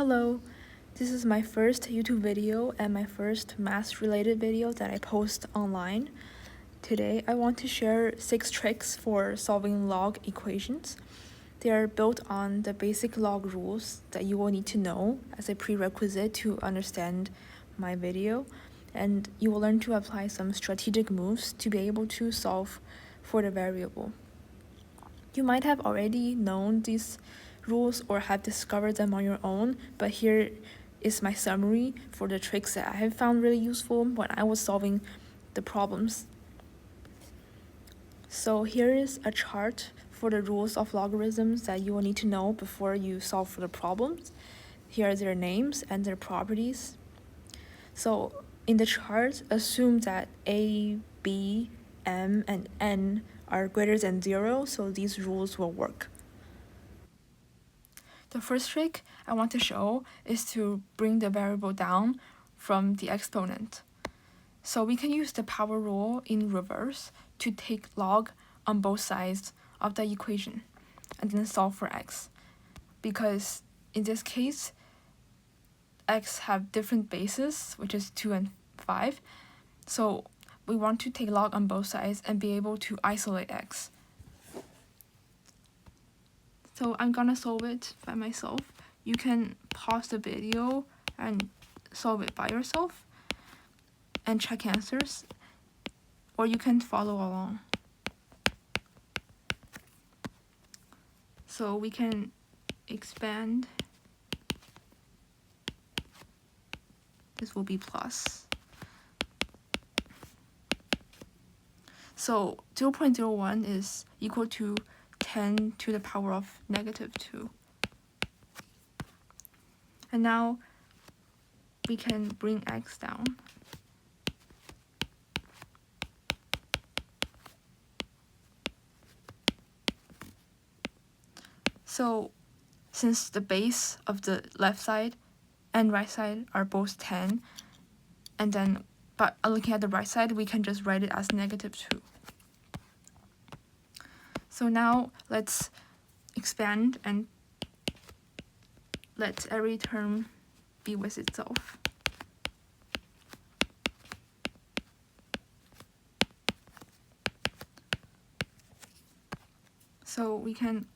Hello, this is my first YouTube video and my first math-related video that I post online. Today, I want to share 6 tricks for solving log equations. They are built on the basic log rules that you will need to know as a prerequisite to understand my video, and you will learn to apply some strategic moves to be able to solve for the variable. You might have already known these rules or have discovered them on your own, but here is my summary for the tricks that I have found really useful when I was solving the problems. So here is a chart for the rules of logarithms that you will need to know before you solve for the problems. Here are their names and their properties. So in the chart, assume that a, b, m, and n are greater than 0, so these rules will work. The first trick I want to show is to bring the variable down from the exponent. So we can use the power rule in reverse to take log on both sides of the equation and then solve for x. Because in this case, x have different bases, which is 2 and 5. So we want to take log on both sides and be able to isolate x. So I'm gonna solve it by myself. You can pause the video and solve it by yourself and check answers, or you can follow along. So we can expand. This will be plus. So 0.01 is equal to 10 to the power of -2. And now we can bring x down. So since the base of the left side and right side are both 10, and then but looking at the right side, we can just write it as -2. So now let's expand and let every term be with itself. So we can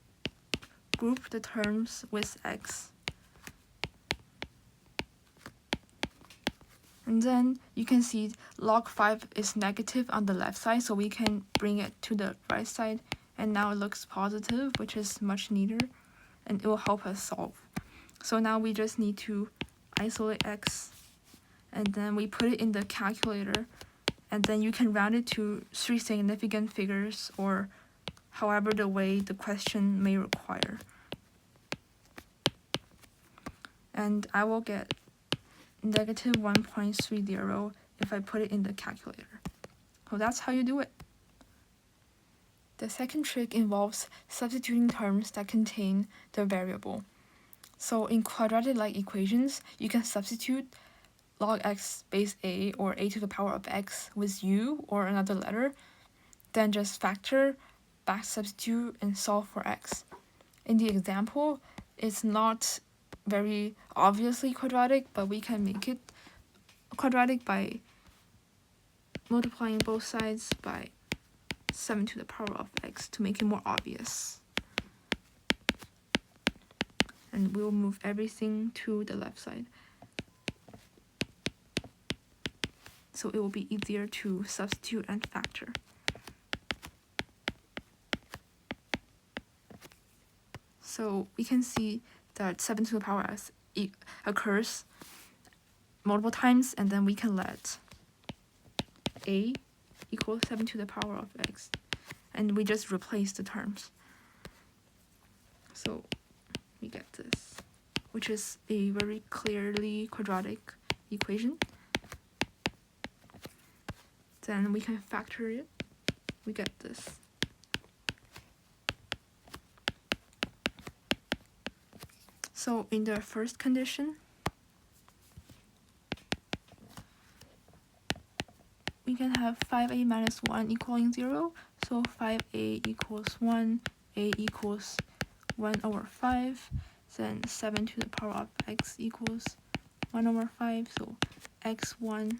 group the terms with x. And then you can see log 5 is negative on the left side, so we can bring it to the right side, and now it looks positive, which is much neater, and it will help us solve. So now we just need to isolate x, and then we put it in the calculator, and then you can round it to 3 significant figures, or however the way the question may require. And I will get -1.30 if I put it in the calculator. So that's how you do it. The second trick involves substituting terms that contain the variable. So in quadratic-like equations, you can substitute log x base a or a to the power of x with u or another letter, then just factor, back substitute, and solve for x. In the example, it's not very obviously quadratic, but we can make it quadratic by multiplying both sides by 7 to the power of x to make it more obvious. And we'll move everything to the left side, so it will be easier to substitute and factor. So we can see that 7 to the power x occurs multiple times, and then we can let a equals 7 to the power of x, and we just replace the terms. So we get this, which is a very clearly quadratic equation. Then we can factor it. We get this. So in the first condition, we can have 5a minus 1 equaling 0. So 5a equals 1, a equals 1 over 5. then 7 to the power of x equals 1 over 5. So x1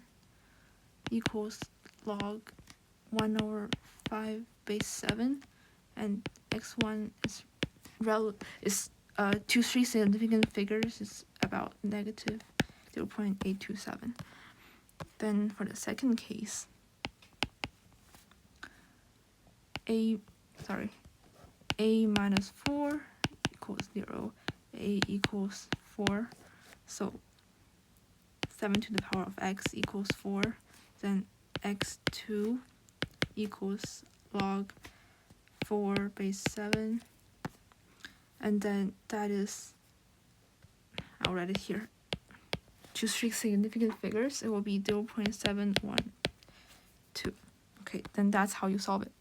equals log 1 over 5 base 7, and x1 is to three significant figures is about negative 0.827. Then for the second case, a minus 4 equals 0, a equals 4, so 7 to the power of x equals 4, then x2 equals log 4 base 7, and then that is, I'll write it here, to three significant figures, it will be 0.712. Okay, then that's how you solve it.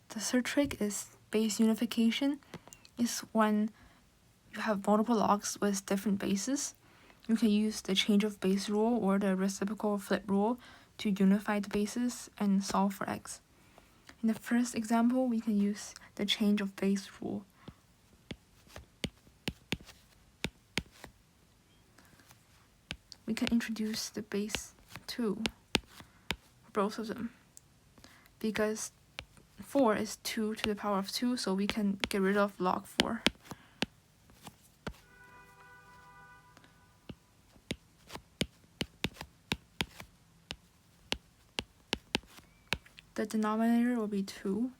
The third trick is base unification. Is when you have multiple logs with different bases, you can use the change of base rule or the reciprocal flip rule to unify the bases and solve for x. In the first example, we can use the change of base rule. We can introduce the base 2 for both of them, because 4 is 2 to the power of 2, so we can get rid of log 4. The denominator will be 2.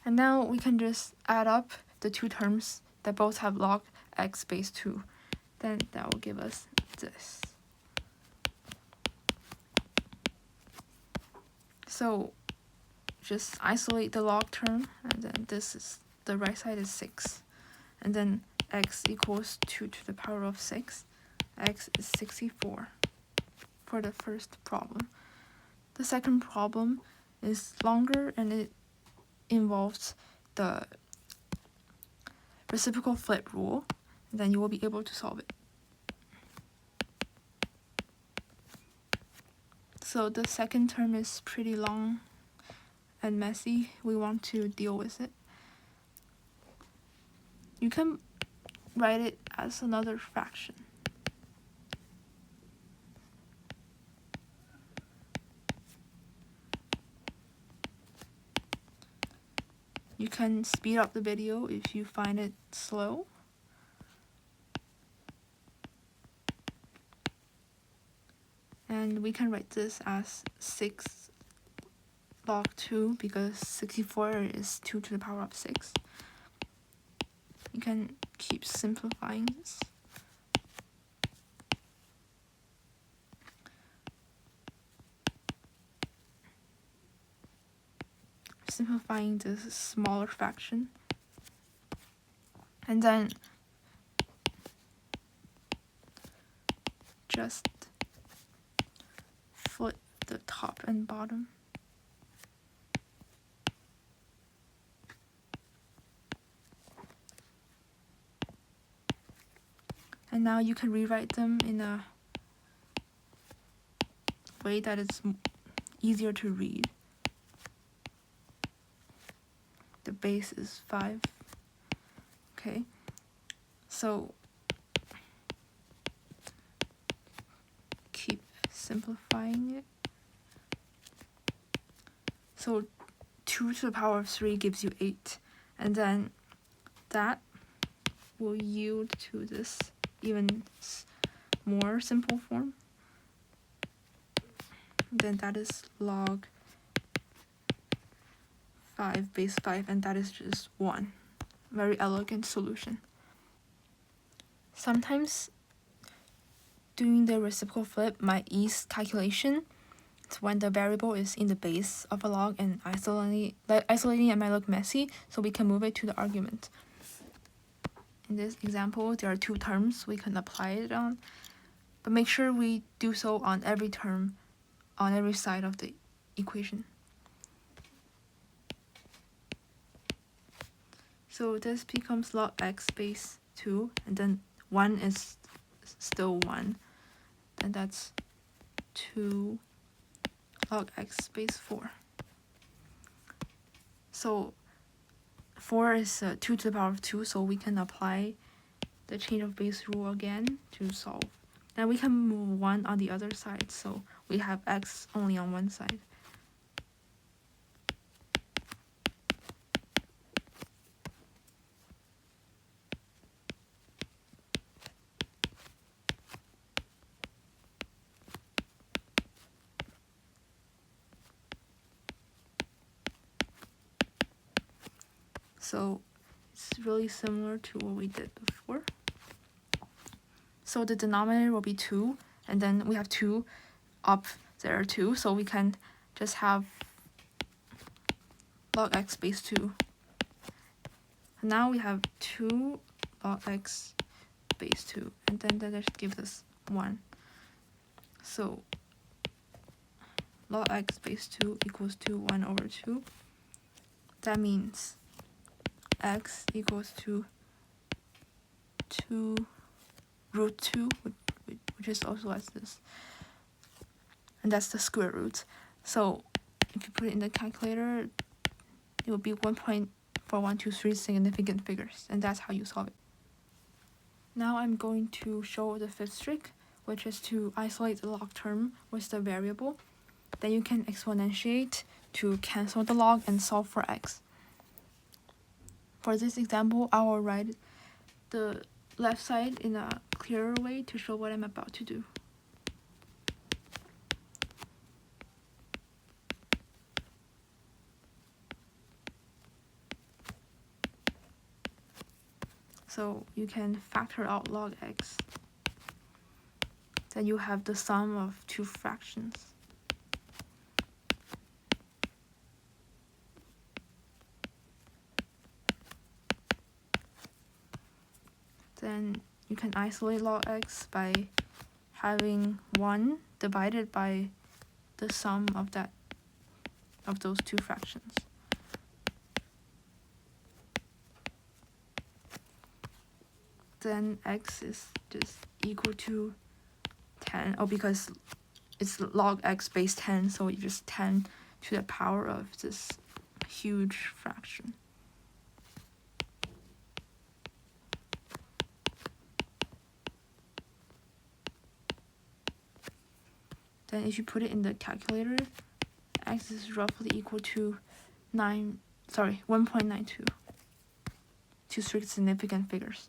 And now we can just add up the two terms that both have log x base 2. Then that will give us this. So just isolate the log term, and then this is, the right side is 6. And then x equals 2 to the power of 6. X is 64 for the first problem. The second problem is longer, and it involves the reciprocal flip rule. Then you will be able to solve it. So the second term is pretty long and messy. We want to deal with it. You can write it as another fraction. You can speed up the video if you find it slow. And we can write this as 6 log 2 because 64 is 2 to the power of 6. You can keep simplifying this. Simplifying this smaller fraction. And then just flip the top and bottom. And now you can rewrite them in a way that is easier to read. The base is 5. Okay, so keep simplifying it. So 2 to the power of 3 gives you 8, and then that will yield to this even more simple form. Then that is log 5 base 5, and that is just 1. Very elegant solution. Sometimes doing the reciprocal flip might ease calculation. It's when the variable is in the base of a log, and isolating it might look messy, so we can move it to the argument. In this example, there are 2 terms we can apply it on, but make sure we do so on every term, on every side of the equation. So this becomes log x base 2, and then 1 is still 1, and that's 2 log x base 4. So 4 is 2 to the power of 2, so we can apply the change of base rule again to solve. Now we can move 1 on the other side, so we have x only on one side. So it's really similar to what we did before. So the denominator will be 2, and then we have 2 up there too, so we can just have log x base 2. And now we have 2 log x base 2, and then that just gives us 1. So log x base 2 equals to 1 over 2. That means x equals to 2 root 2, which is also as this. And that's the square root. So if you put it in the calculator, it will be 1.4123 significant figures, and that's how you solve it. Now I'm going to show the fifth trick, which is to isolate the log term with the variable. Then you can exponentiate to cancel the log and solve for x. For this example, I will write the left side in a clearer way to show what I'm about to do. So you can factor out log x. Then you have the sum of two fractions. Then you can isolate log x by having 1 divided by the sum of those two fractions. Then x is just equal to 10. Oh, because it's log x base 10, so you just 10 to the power of this huge fraction. Then if you put it in the calculator, x is roughly equal to 1.92 to strict significant figures.